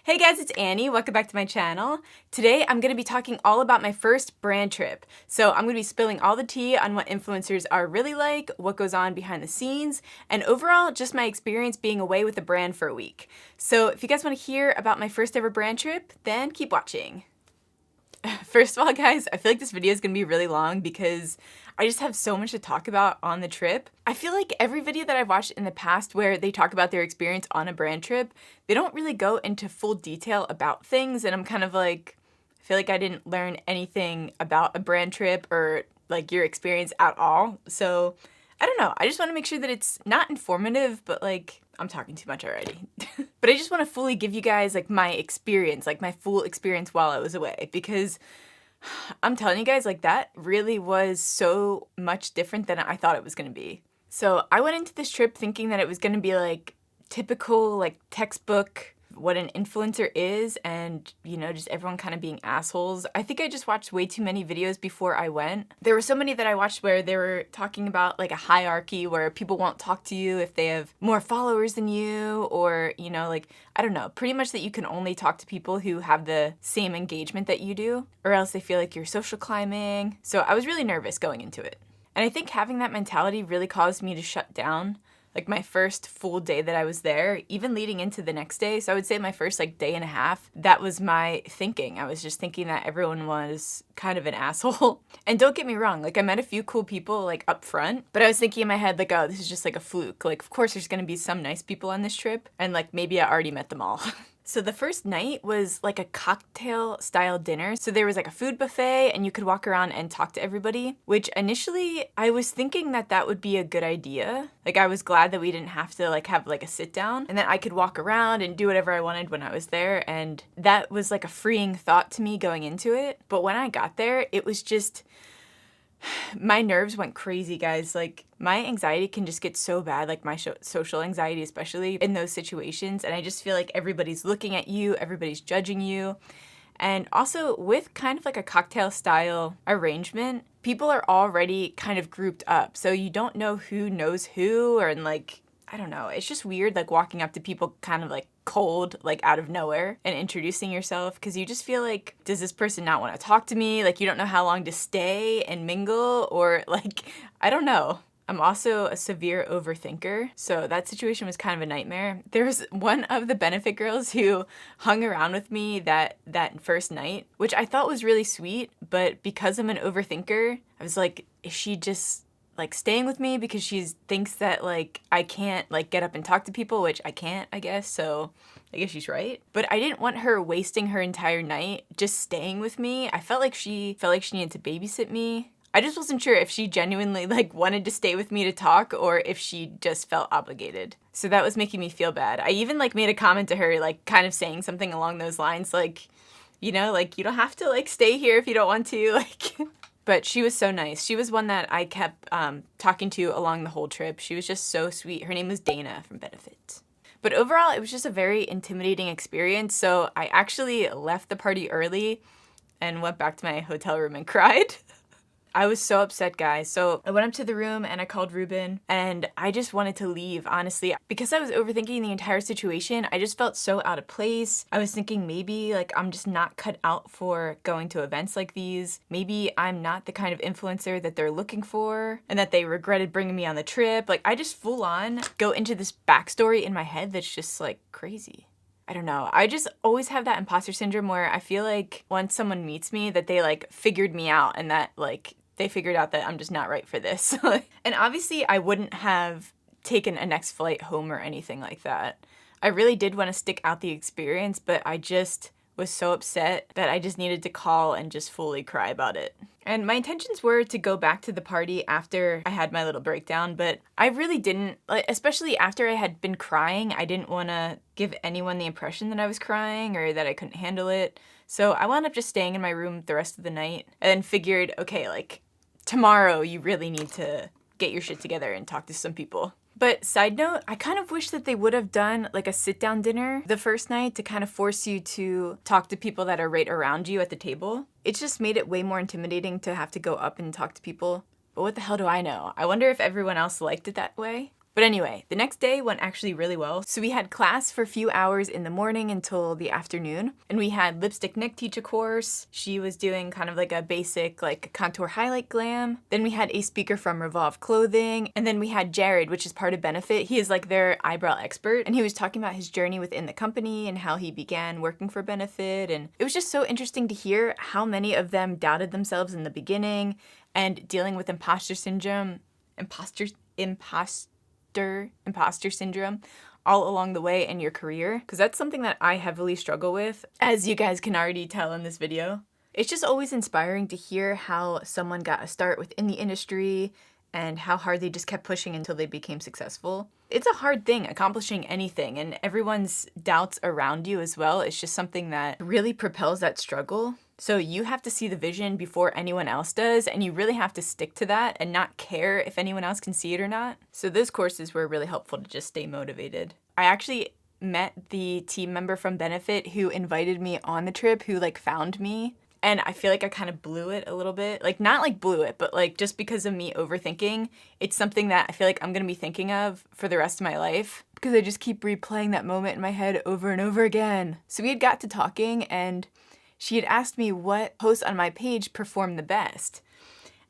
Hey guys, it's Annie. Welcome back to my channel. Today I'm going to be talking all about my first brand trip. So I'm going to be spilling all the tea on what influencers are really like, what goes on behind the scenes, and overall just my experience being away with a brand for a week. So if you guys want to hear about my first ever brand trip, then keep watching. First of all, guys, I feel like this video is going to be really long because I just have so much to talk about on the trip. I feel like every video that I've watched in the past where they talk about their experience on a brand trip, they don't really go into full detail about things, and I'm kind of like, I feel like I didn't learn anything about a brand trip or like your experience at all. So I don't know. I just want to make sure that it's not informative, but like, I'm talking too much already. But I just want to fully give you guys like my experience, like my full experience while I was away, because I'm telling you guys, like, that really was so much different than I thought it was going to be. So I went into this trip thinking that it was going to be like typical, like textbook what an influencer is, and you know, just everyone kind of being assholes. I think I just watched way too many videos before I went. There were so many that I watched where they were talking about like a hierarchy where people won't talk to you if they have more followers than you, or you know, like, I don't know, pretty much that you can only talk to people who have the same engagement that you do, or else they feel like you're social climbing. So I was really nervous going into it. And I think having that mentality really caused me to shut down like my first full day that I was there, even leading into the next day. So I would say my first like day and a half, that was my thinking. I was just thinking that everyone was kind of an asshole. And don't get me wrong, like I met a few cool people like up front, but I was thinking in my head like, oh, this is just like a fluke. Like, of course there's gonna be some nice people on this trip, and like maybe I already met them all. So the first night was like a cocktail style dinner. So there was like a food buffet and you could walk around and talk to everybody, which initially I was thinking that that would be a good idea. Like I was glad that we didn't have to like have like a sit down, and then I could walk around and do whatever I wanted when I was there. And that was like a freeing thought to me going into it. But when I got there, it was just, my nerves went crazy, guys. Like my anxiety can just get so bad, like my social anxiety, especially in those situations. And I just feel like everybody's looking at you, everybody's judging you. And also with kind of like a cocktail style arrangement, people are already kind of grouped up. So you don't know who knows who, or and like, I don't know. It's just weird like walking up to people kind of like cold, like out of nowhere, and introducing yourself, because you just feel like, does this person not want to talk to me? Like you don't know how long to stay and mingle, or like, I don't know. I'm also a severe overthinker, so that situation was kind of a nightmare. There was one of the benefit girls who hung around with me that first night, which I thought was really sweet, but because I'm an overthinker, I was like, is she just like staying with me because she thinks that like I can't like get up and talk to people, which I can't, I guess, so I guess she's right. But I didn't want her wasting her entire night just staying with me. I felt like she needed to babysit me. I just wasn't sure if she genuinely like wanted to stay with me to talk, or if she just felt obligated. So that was making me feel bad. I even like made a comment to her, like kind of saying something along those lines, like, you know, like you don't have to like stay here if you don't want to, like. But she was so nice. She was one that I kept talking to along the whole trip. She was just so sweet. Her name was Dana from Benefit. But overall, it was just a very intimidating experience. So I actually left the party early and went back to my hotel room and cried. I was so upset, guys. So I went up to the room and I called Ruben, and I just wanted to leave, honestly. Because I was overthinking the entire situation, I just felt so out of place. I was thinking maybe like I'm just not cut out for going to events like these. Maybe I'm not the kind of influencer that they're looking for, and that they regretted bringing me on the trip. Like I just full on go into this backstory in my head that's just like crazy. I don't know. I just always have that imposter syndrome where I feel like once someone meets me that they like figured me out, and that like they figured out that I'm just not right for this. And obviously I wouldn't have taken a next flight home or anything like that. I really did want to stick out the experience, but I just was so upset that I just needed to call and just fully cry about it. And my intentions were to go back to the party after I had my little breakdown, but I really didn't, like, especially after I had been crying, I didn't want to give anyone the impression that I was crying or that I couldn't handle it. So I wound up just staying in my room the rest of the night, and then figured, okay, like, tomorrow you really need to get your shit together and talk to some people. But side note, I kind of wish that they would have done like a sit-down dinner the first night to kind of force you to talk to people that are right around you at the table. It just made it way more intimidating to have to go up and talk to people. But what the hell do I know? I wonder if everyone else liked it that way. But anyway, the next day went actually really well. So we had class for a few hours in the morning until the afternoon. And we had Lipstick Nick teach a course. She was doing kind of like a basic like contour highlight glam. Then we had a speaker from Revolve Clothing. And then we had Jared, which is part of Benefit. He is like their eyebrow expert. And he was talking about his journey within the company and how he began working for Benefit. And it was just so interesting to hear how many of them doubted themselves in the beginning and dealing with imposter syndrome, imposter syndrome all along the way in your career, because that's something that I heavily struggle with, as you guys can already tell in this video. It's just always inspiring to hear how someone got a start within the industry and how hard they just kept pushing until they became successful. It's a hard thing, accomplishing anything, and everyone's doubts around you as well. It's just something that really propels that struggle. So you have to see the vision before anyone else does, and you really have to stick to that and not care if anyone else can see it or not. So those courses were really helpful to just stay motivated. I actually met the team member from Benefit who invited me on the trip, who like found me. And I feel like I kind of blew it a little bit. Like, not like blew it, but like just because of me overthinking, it's something that I feel like I'm gonna be thinking of for the rest of my life, because I just keep replaying that moment in my head over and over again. So we had got to talking, and she had asked me what posts on my page performed the best.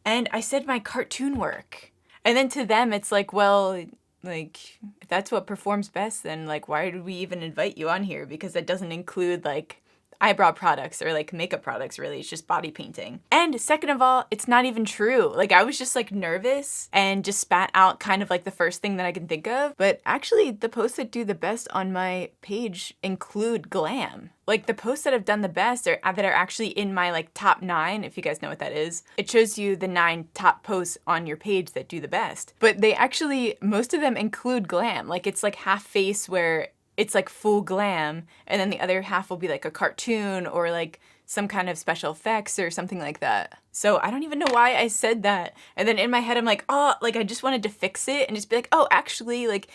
And I said my cartoon work. And then to them, it's like, well, like, if that's what performs best, then like, why did we even invite you on here? Because that doesn't include like eyebrow products or like makeup products, really. It's just body painting. And second of all, it's not even true. Like, I was just like nervous and just spat out kind of like the first thing that I can think of. But actually, the posts that do the best on my page include glam. Like, the posts that have done the best are that are actually in my like top 9, if you guys know what that is. It shows you the 9 top posts on your page that do the best. But they actually, most of them include glam. Like, it's like half face where it's like full glam, and then the other half will be like a cartoon or like some kind of special effects or something like that. So I don't even know why I said that. And then in my head, I'm like, oh, like I just wanted to fix it and just be like, oh, actually, like,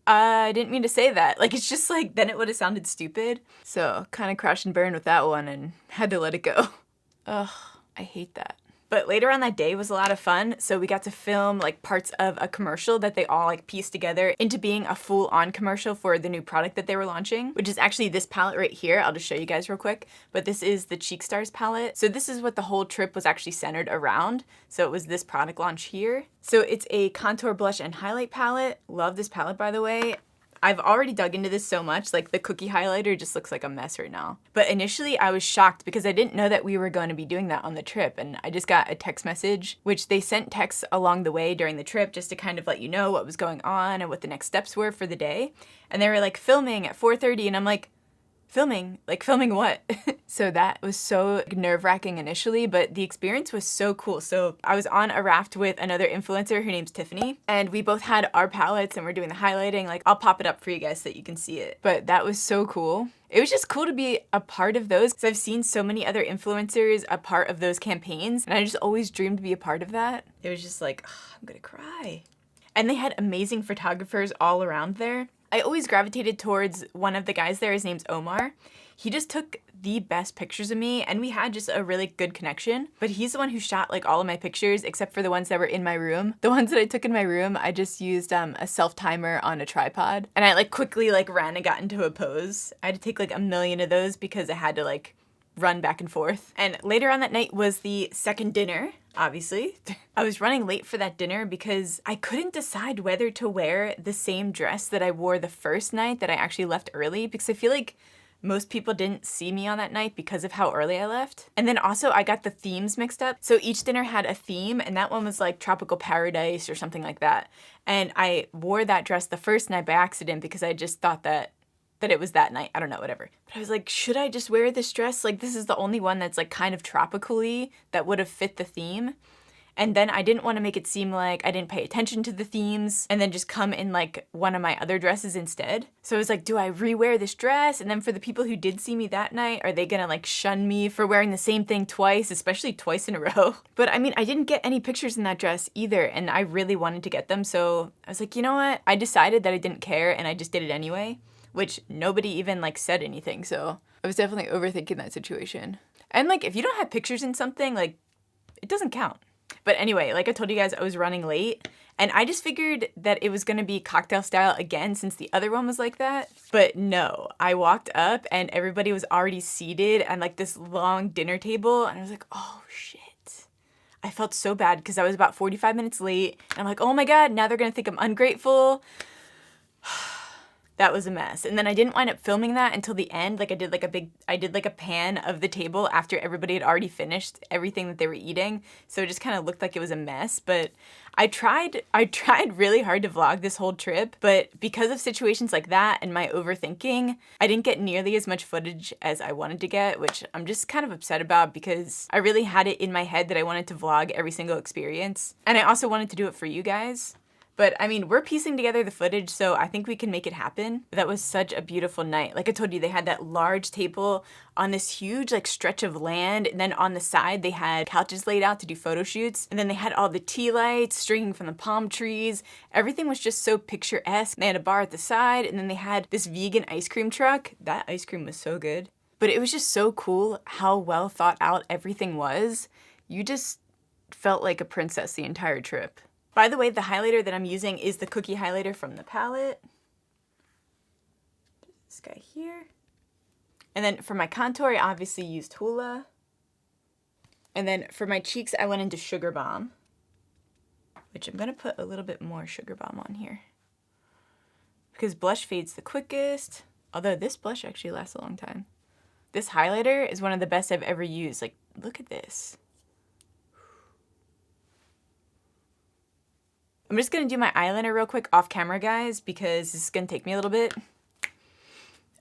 I didn't mean to say that. Like, it's just like, then it would have sounded stupid. So kind of crashed and burned with that one and had to let it go. Ugh, I hate that. But later on that day was a lot of fun. So we got to film like parts of a commercial that they all like pieced together into being a full-on commercial for the new product that they were launching, which is actually this palette right here. I'll just show you guys real quick. But this is the Cheek Stars palette. So this is what the whole trip was actually centered around. So it was this product launch here. So it's a contour, blush, and highlight palette. Love this palette, by the way. I've already dug into this so much, like the cookie highlighter just looks like a mess right now. But initially I was shocked because I didn't know that we were going to be doing that on the trip, and I just got a text message, which they sent texts along the way during the trip just to kind of let you know what was going on and what the next steps were for the day. And they were like, filming at 4:30, and I'm like, filming? Like, filming what? So that was so nerve-wracking initially, but the experience was so cool. So I was on a raft with another influencer, her name's Tiffany, and we both had our palettes and we're doing the highlighting. Like, I'll pop it up for you guys so that you can see it. But that was so cool. It was just cool to be a part of those, because I've seen so many other influencers a part of those campaigns, and I just always dreamed to be a part of that. It was just like, oh, I'm gonna cry. And they had amazing photographers all around there. I always gravitated towards one of the guys there. His name's Omar. He just took the best pictures of me, and we had just a really good connection. But he's the one who shot like all of my pictures except for the ones that were in my room. The ones that I took in my room, I just used a self-timer on a tripod, and I like quickly like ran and got into a pose. I had to take like a million of those because I had to like run back and forth. And later on that night was the second dinner, obviously. I was running late for that dinner because I couldn't decide whether to wear the same dress that I wore the first night that I actually left early, because I feel like most people didn't see me on that night because of how early I left. And then also I got the themes mixed up. So each dinner had a theme, and that one was like tropical paradise or something like that. And I wore that dress the first night by accident because I just thought that it was that night. I don't know, whatever. But I was like, should I just wear this dress? Like, this is the only one that's like kind of tropical-y that would have fit the theme. And then I didn't want to make it seem like I didn't pay attention to the themes and then just come in like one of my other dresses instead. So I was like, do I rewear this dress? And then for the people who did see me that night, are they gonna like shun me for wearing the same thing twice, especially twice in a row? But I mean, I didn't get any pictures in that dress either, and I really wanted to get them. So I was like, you know what? I decided that I didn't care, and I just did it anyway, which nobody even like said anything. So I was definitely overthinking that situation. And like, if you don't have pictures in something, like, it doesn't count. But anyway, like I told you guys, I was running late. And I just figured that it was going to be cocktail style again since the other one was like that. But no, I walked up and everybody was already seated at like this long dinner table. And I was like, oh shit. I felt so bad because I was about 45 minutes late. And I'm like, oh my God, now they're going to think I'm ungrateful. That was a mess. And then I didn't wind up filming that until the end. Like I did like a pan of the table after everybody had already finished everything that they were eating. So it just kind of looked like it was a mess. But I tried really hard to vlog this whole trip, but because of situations like that and my overthinking, I didn't get nearly as much footage as I wanted to get, which I'm just kind of upset about because I really had it in my head that I wanted to vlog every single experience. And I also wanted to do it for you guys. But I mean, we're piecing together the footage, so I think we can make it happen. That was such a beautiful night. Like I told you, they had that large table on this huge like stretch of land. And then on the side, they had couches laid out to do photo shoots. And then they had all the tea lights stringing from the palm trees. Everything was just so picturesque. They had a bar at the side, and then they had this vegan ice cream truck. That ice cream was so good. But it was just so cool how well thought out everything was. You just felt like a princess the entire trip. By the way, the highlighter that I'm using is the cookie highlighter from the palette. This guy here. And then for my contour, I obviously used Hoola. And then for my cheeks, I went into Sugar Bomb, which I'm going to put a little bit more Sugar Bomb on here, because blush fades the quickest, although this blush actually lasts a long time. This highlighter is one of the best I've ever used. Like, look at this. I'm just going to do my eyeliner real quick off camera, guys, because this is going to take me a little bit.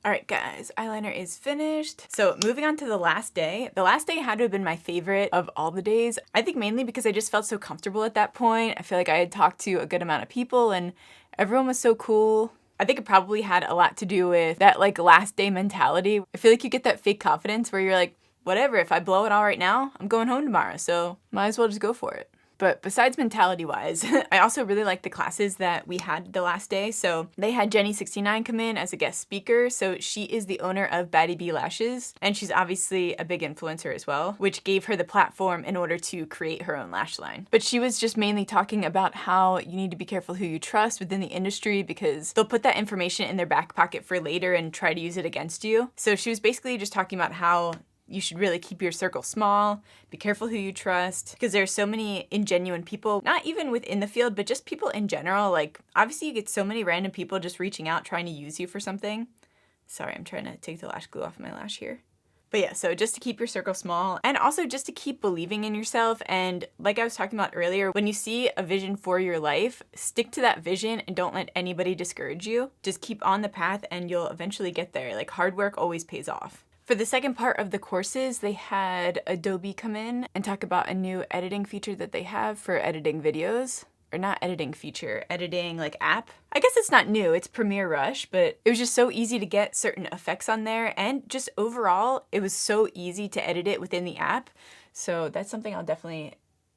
All right, guys, eyeliner is finished. So moving on to the last day. The last day had to have been my favorite of all the days. I think mainly because I just felt so comfortable at that point. I feel like I had talked to a good amount of people and everyone was so cool. I think it probably had a lot to do with that like last day mentality. I feel like you get that fake confidence where you're like, whatever, if I blow it all right now, I'm going home tomorrow, so might as well just go for it. But besides mentality-wise, I also really liked the classes that we had the last day. So they had Jenny69 come in as a guest speaker. So she is the owner of Batty Bee Lashes, and she's obviously a big influencer as well, which gave her the platform in order to create her own lash line. But she was just mainly talking about how you need to be careful who you trust within the industry because they'll put that information in their back pocket for later and try to use it against you. So she was basically just talking about how you should really keep your circle small, be careful who you trust, because there's so many ingenuine people, not even within the field, but just people in general. Like, obviously you get so many random people just reaching out, trying to use you for something. Sorry, I'm trying to take the lash glue off my lash here. But yeah, so just to keep your circle small and also just to keep believing in yourself. And like I was talking about earlier, when you see a vision for your life, stick to that vision and don't let anybody discourage you. Just keep on the path and you'll eventually get there. Like, hard work always pays off. For the second part of the courses, they had Adobe come in and talk about a new editing feature that they have for editing videos. Or not editing feature, editing like app. I guess it's not new, it's Premiere Rush, but it was just so easy to get certain effects on there, and just overall, it was so easy to edit it within the app. So that's something I'll definitely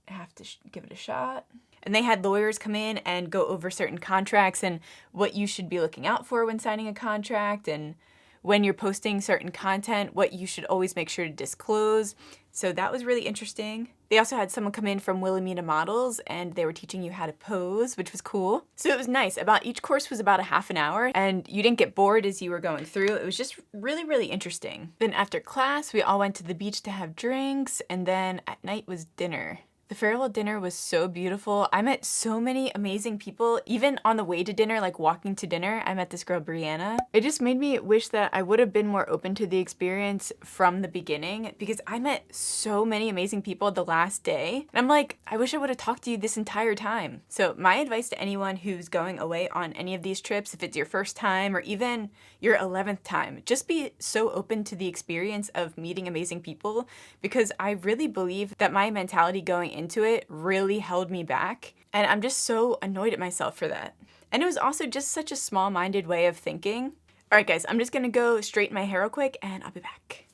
have to give it a shot. And they had lawyers come in and go over certain contracts and what you should be looking out for when signing a contract, and when you're posting certain content, what you should always make sure to disclose. So that was really interesting. They also had someone come in from Wilhelmina Models and they were teaching you how to pose, which was cool. So it was nice. About each course was about a half an hour and you didn't get bored as you were going through. It was just really, really interesting. Then after class, we all went to the beach to have drinks, and then at night was dinner. The farewell dinner was so beautiful. I met so many amazing people. Even on the way to dinner, like walking to dinner, I met this girl, Brianna. It just made me wish that I would have been more open to the experience from the beginning, because I met so many amazing people the last day. And I'm like, I wish I would have talked to you this entire time. So my advice to anyone who's going away on any of these trips, if it's your first time or even your 11th time, just be so open to the experience of meeting amazing people, because I really believe that my mentality going into it really held me back, and I'm just so annoyed at myself for that. And it was also just such a small-minded way of thinking. All right, guys, I'm just gonna go straighten my hair real quick and I'll be back.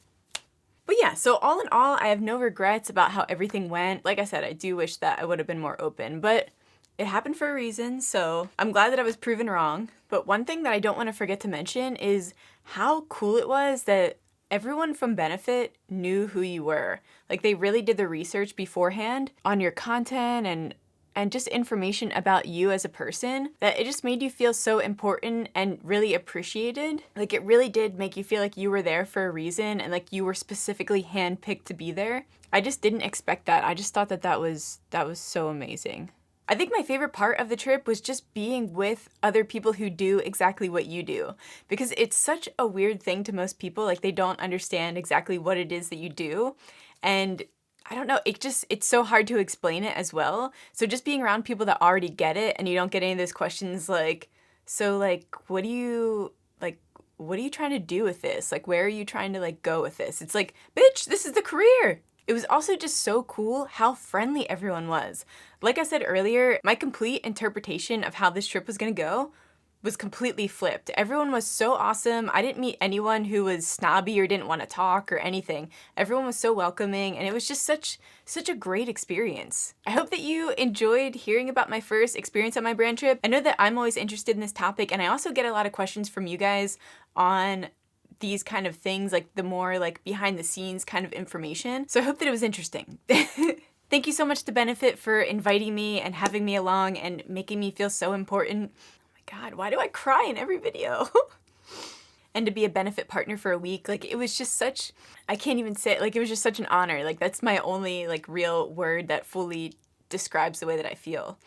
But yeah, so all in all, I have no regrets about how everything went. Like I said, I do wish that I would have been more open, but it happened for a reason, so I'm glad that I was proven wrong. But one thing that I don't want to forget to mention is how cool it was that everyone from Benefit knew who you were. Like, they really did the research beforehand on your content and just information about you as a person, that it just made you feel so important and really appreciated. Like, it really did make you feel like you were there for a reason and like you were specifically handpicked to be there. I just didn't expect that. I just thought that was so amazing. I think my favorite part of the trip was just being with other people who do exactly what you do, because it's such a weird thing to most people. Like, they don't understand exactly what it is that you do, and I don't know, it's so hard to explain it as well. So just being around people that already get it, and you don't get any of those questions like, so like, what are you trying to do with this? Like, where are you trying to like go with this? It's like, bitch, this is the career. It was also just so cool how friendly everyone was. Like I said earlier, my complete interpretation of how this trip was gonna go was completely flipped. Everyone was so awesome. I didn't meet anyone who was snobby or didn't want to talk or anything. Everyone was so welcoming, and it was just such a great experience. I hope that you enjoyed hearing about my first experience on my brand trip. I know that I'm always interested in this topic, and I also get a lot of questions from you guys on these kind of things, like the more like behind the scenes kind of information. So I hope that it was interesting. Thank you so much to Benefit for inviting me and having me along and making me feel so important. God, why do I cry in every video? And to be a Benefit partner for a week, like, it was just such, I can't even say it, like, it was just such an honor. Like, that's my only like real word that fully describes the way that I feel.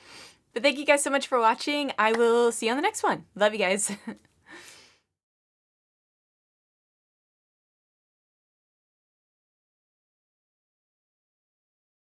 But thank you guys so much for watching. I will see you on the next one. Love you guys.